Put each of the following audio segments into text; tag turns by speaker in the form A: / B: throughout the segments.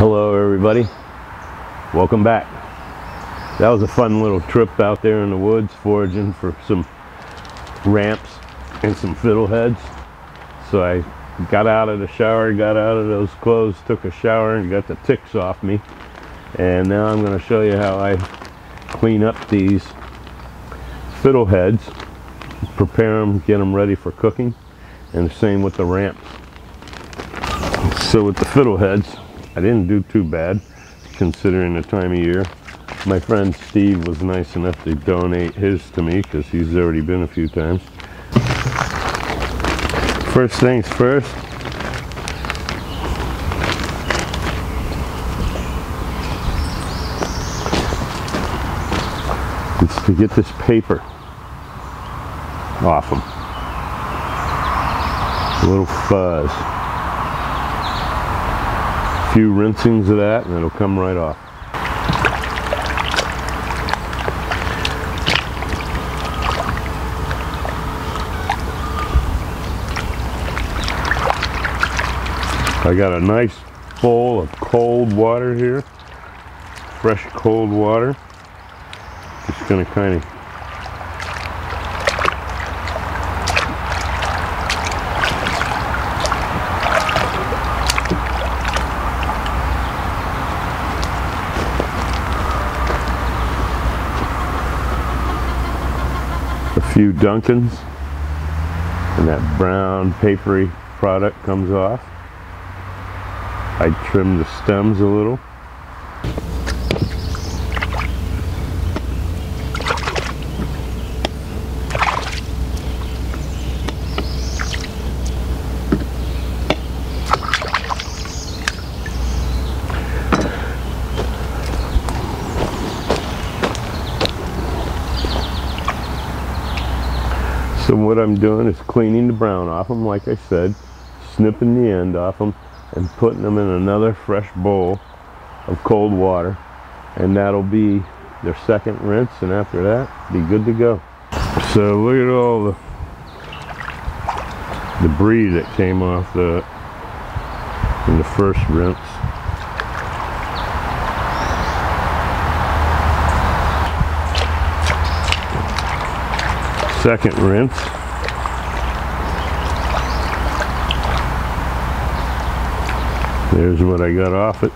A: Hello everybody, welcome back. That was a fun little trip out there in the woods foraging for some ramps and some fiddleheads. So I got out of the shower, got out of those clothes, took a shower and got the ticks off me. And now I'm going to show you how I clean up these fiddleheads, prepare them, get them ready for cooking, and the same with the ramps. So with the fiddleheads, I didn't do too bad considering the time of year. My friend Steve was nice enough to donate his to me because he's already been a few times. First things first, is to get this paper off them. A little fuzz. Few rinsings of that and it'll come right off. I got a nice bowl of cold water here, fresh cold water. Just gonna kind of few dunkings and that brown papery product comes off. I trim the stems a little. So what I'm doing is cleaning the brown off them, like I said, snipping the end off them and putting them in another fresh bowl of cold water, and that'll be their second rinse, and after that, be good to go. So look at all the debris that came off in the first rinse. Second rinse. There's what I got off it.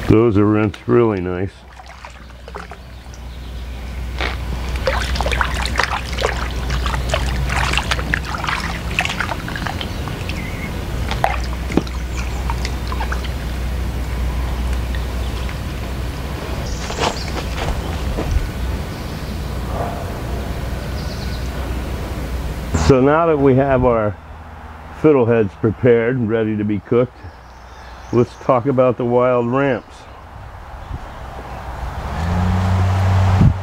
A: Those are rinsed really nice. So now that we have our fiddleheads prepared and ready to be cooked, let's talk about the wild ramps.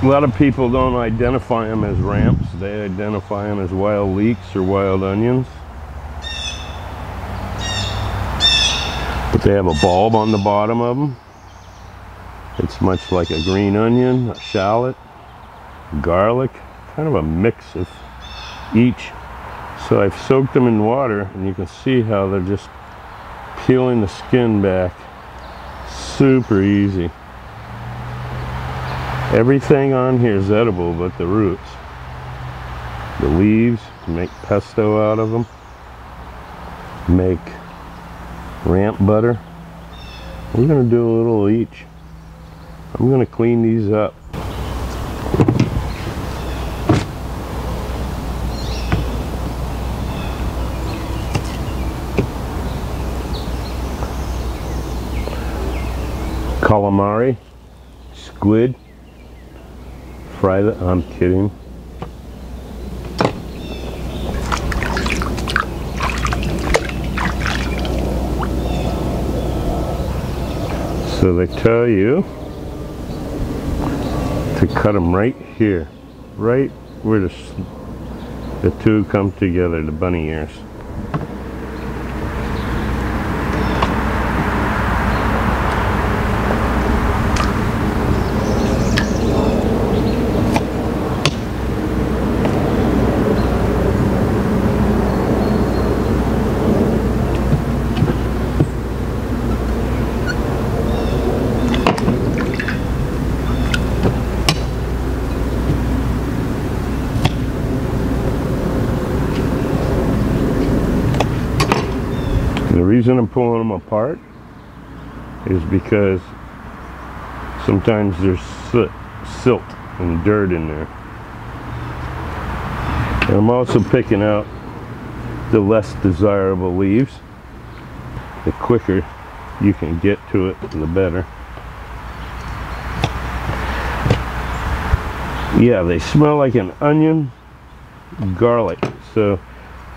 A: A lot of people don't identify them as ramps. They identify them as wild leeks or wild onions. But they have a bulb on the bottom of them. It's much like a green onion, a shallot, garlic, kind of a mix of each. So I've soaked them in water and you can see how they're just peeling the skin back. Super easy. Everything on here is edible but the roots. The leaves, make pesto out of them. Make ramp butter. We're going to do a little of each. I'm going to clean these up. Calamari, squid, fry the, I'm kidding. So they tell you to cut them right here, right where the two come together, the bunny ears. reason I'm pulling them apart is because sometimes there's silt and dirt in there. And I'm also picking out the less desirable leaves. The quicker you can get to it, the better. Yeah, they smell like an onion, garlic. So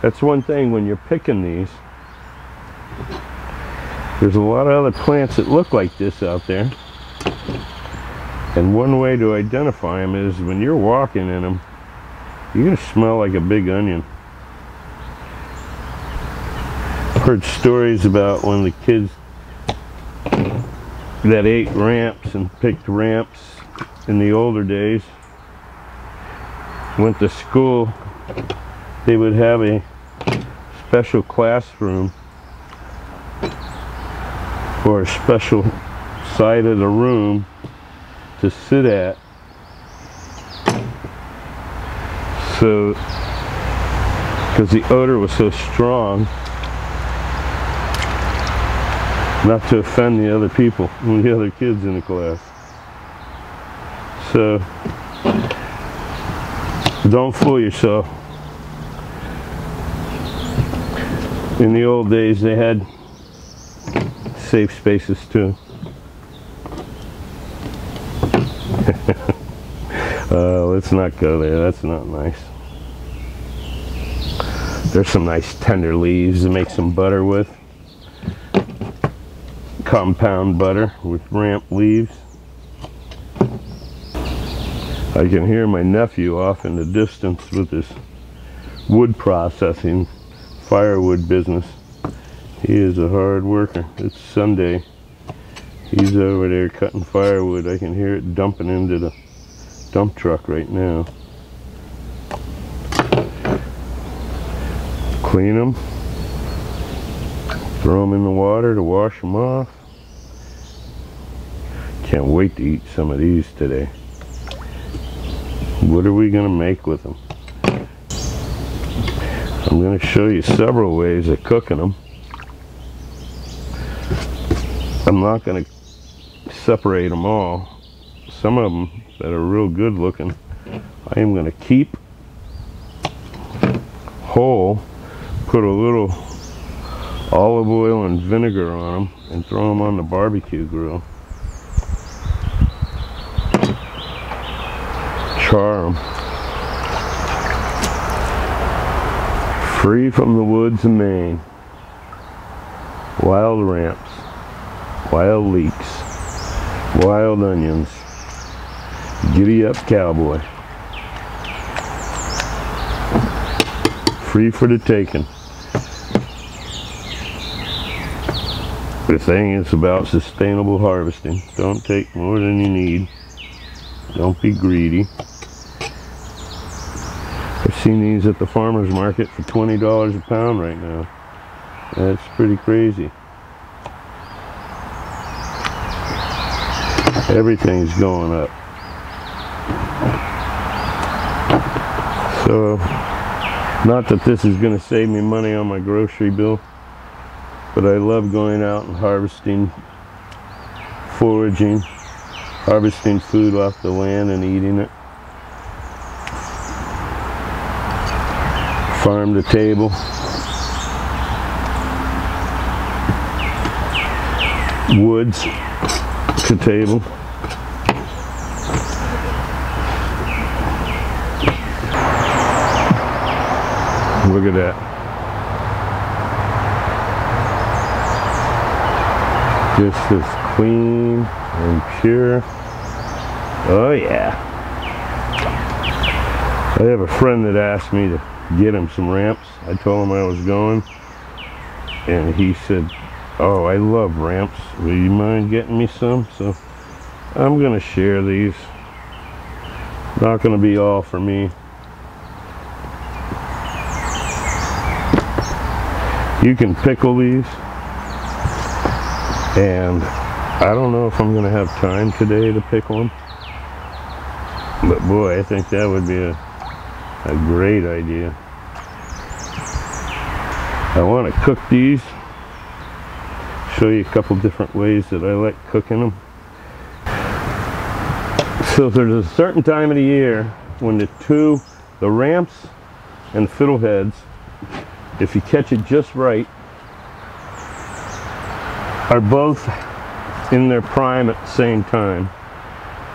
A: that's one thing when you're picking these. There's a lot of other plants that look like this out there. And one way to identify them is when you're walking in them, you're going to smell like a big onion. I've heard stories about when the kids that ate ramps and picked ramps in the older days went to school, they would have a special classroom or a special side of the room to sit at, so because the odor was so strong, not to offend the other people, the other kids in the class. So don't fool yourself. In the old days they had safe spaces too. Let's not go there, that's not nice. There's some nice tender leaves to make some butter with. Compound butter with ramp leaves. I can hear my nephew off in the distance with his wood processing, firewood business. He is a hard worker. It's Sunday. He's over there cutting firewood. I can hear it dumping into the dump truck right now. Clean them. Throw them in the water to wash them off. Can't wait to eat some of these today. What are we going to make with them? I'm going to show you several ways of cooking them. I'm not going to separate them all. Some of them that are real good looking, I am going to keep whole, put a little olive oil and vinegar on them, and throw them on the barbecue grill. Char them. Free from the woods of Maine. Wild ramps, wild leeks, wild onions. Giddy up, cowboy. Free for the taking. The thing is about sustainable harvesting. Don't take more than you need. Don't be greedy. I've seen these at the farmer's market for $20 a pound right now. That's pretty crazy. Everything's going up. So, not that this is going to save me money on my grocery bill, but I love going out and harvesting, foraging, harvesting food off the land and eating it. Farm to table. Woods to table. Look at that. Just as clean and pure. Oh yeah. I have a friend that asked me to get him some ramps. I told him I was going, and he said, oh, I love ramps. Will you mind getting me some? So I'm gonna share these. Not gonna be all for me. You can pickle these, and I don't know if I'm going to have time today to pickle them, but boy, I think that would be a great idea. I want to cook these show you a couple different ways that I like cooking them. So there's a certain time of the year when the ramps and fiddleheads, if you catch it just right, are both in their prime at the same time,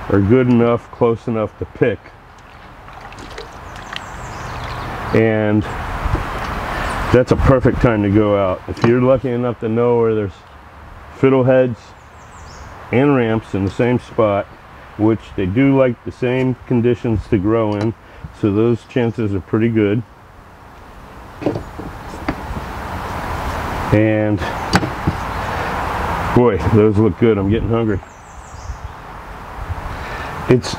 A: are good enough, close enough to pick. And that's a perfect time to go out. If you're lucky enough to know where there's fiddleheads and ramps in the same spot, which they do like the same conditions to grow in, so those chances are pretty good. And boy, those look good. I'm getting hungry. It's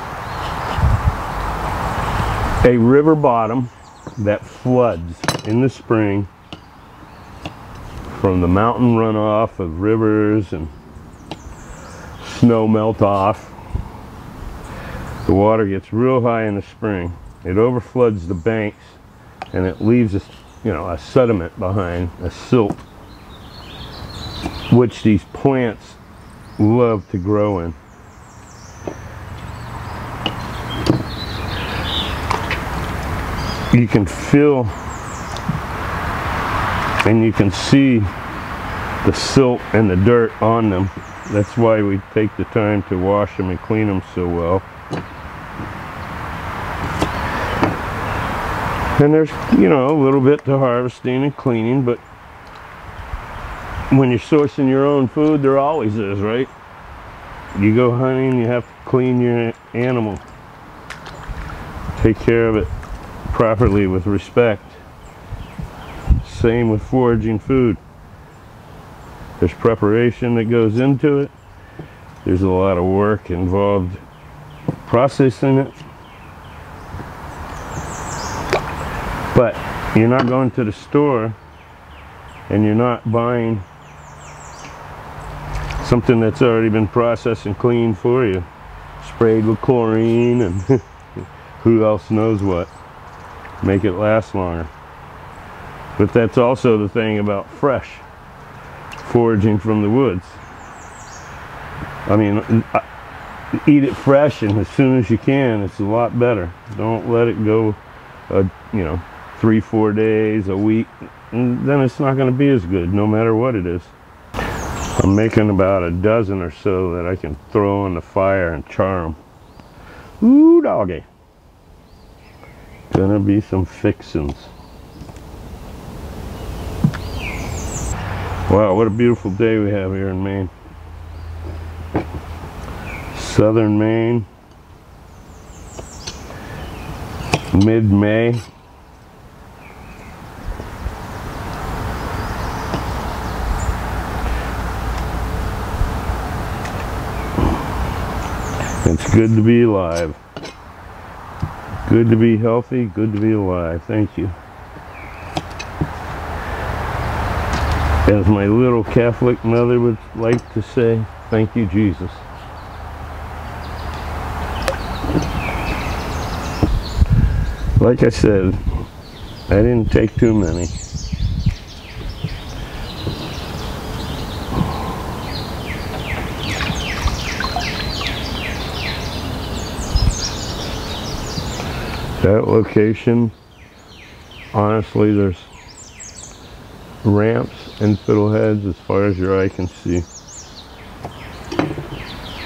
A: a river bottom that floods in the spring from the mountain runoff of rivers and snow melt off. The water gets real high in the spring. It overfloods the banks and it leaves a sediment behind, a silt, which these plants love to grow in. You can feel and you can see the silt and the dirt on them. That's why we take the time to wash them and clean them so well. And there's, a little bit to harvesting and cleaning, but when you're sourcing your own food, there always is, right? You go hunting, you have to clean your animal. Take care of it properly with respect. Same with foraging food. There's preparation that goes into it. There's a lot of work involved processing it. But you're not going to the store and you're not buying something that's already been processed and cleaned for you, sprayed with chlorine and who else knows what. Make it last longer. But that's also the thing about fresh foraging from the woods. I mean, eat it fresh and as soon as you can. It's a lot better. Don't let it go 3-4 days, a week, and then it's not going to be as good no matter what it is. I'm making about a dozen or so that I can throw on the fire and char them. Ooh, doggy. Gonna be some fixins. Wow, what a beautiful day we have here in Maine. Southern Maine. Mid-May. It's good to be alive. Good to be healthy, good to be alive. Thank you. As my little Catholic mother would like to say, thank you, Jesus. Like I said, I didn't take too many. That location, honestly, there's ramps and fiddleheads as far as your eye can see.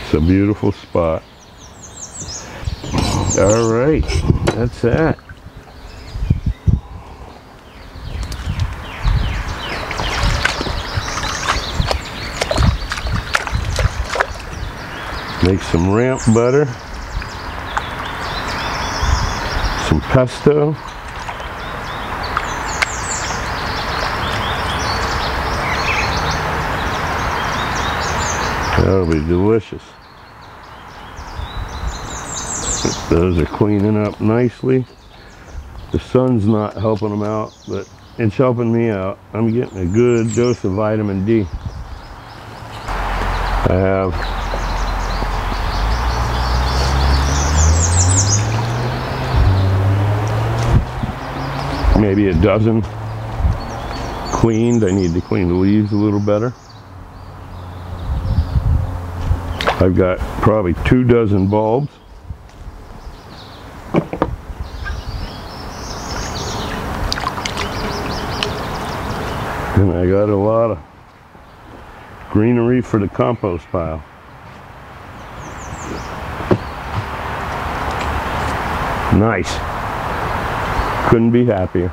A: It's a beautiful spot. All right, that's that. Make some ramp butter. Some pesto. That'll be delicious. Those are cleaning up nicely. The sun's not helping them out, but it's helping me out. I'm getting a good dose of vitamin D. I have maybe a dozen cleaned. I need to clean the leaves a little better. I've got probably 24 bulbs. And I got a lot of greenery for the compost pile. Nice. Couldn't be happier.